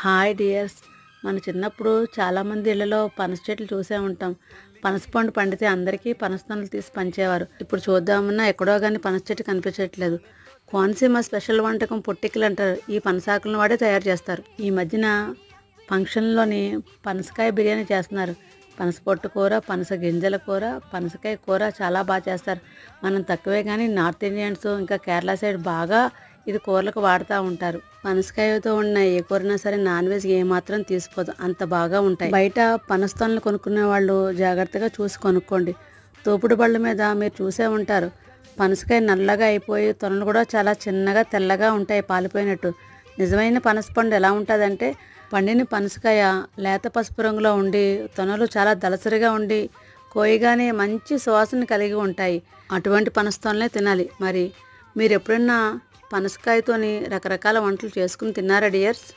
Hi dears. మన చిన్నప్పుడు చాలామంది ఇళ్లలో పనస చెట్లు చూసే ఉంటాం. పనస పండు పండితే అందరికీ పనస తొనలు తీసి పంచేవారు. ఇప్పుడు చూద్దామన్నా ఎక్కడో కానీ పనస చెట్టు కనిపించట్లేదు. కోనసీమ స్పెషల్ వంటకం పొట్టికలు అంటారు. ఈ పనసాకులను వాడే తయారు చేస్తారు. ఈ మధ్యన ఫంక్షన్లోని పనసకాయ బిర్యానీ చేస్తున్నారు. పనస పొట్టు కూర, పనస గింజల కూర, పనసకాయ కూర చాలా బాగా చేస్తారు. మనం తక్కువే కానీ నార్త్ ఇండియన్స్ ఇంకా కేరళ సైడ్ బాగా ఇది కూరలకు వాడుతూ ఉంటారు. పనసకాయతో ఉన్న ఏ కూరనా సరే నాన్ వెజ్ ఏమాత్రం తీసిపోదు, అంత బాగా ఉంటాయి. బయట పనస తొనలు కొనుక్కునే వాళ్ళు జాగ్రత్తగా చూసి కొనుక్కోండి. తోపుడు బళ్ళ మీద మీరు చూసే ఉంటారు. పనసకాయ నల్లగా అయిపోయి తొనలు కూడా చాలా చిన్నగా తెల్లగా ఉంటాయి, పాలిపోయినట్టు. నిజమైన పనస పండు ఎలా ఉంటుందంటే పండిన పనసకాయ లేత పసుపు రంగులో ఉండి తొనలు చాలా దళసరిగా ఉండి కోయగానే మంచి సువాసన కలిగి ఉంటాయి. అటువంటి పనస తొనలే తినాలి. మరి మీరు ఎప్పుడన్నా పనసకాయతోని రకరకాల వంటలు చేసుకుని తిన్నారా డియర్స్?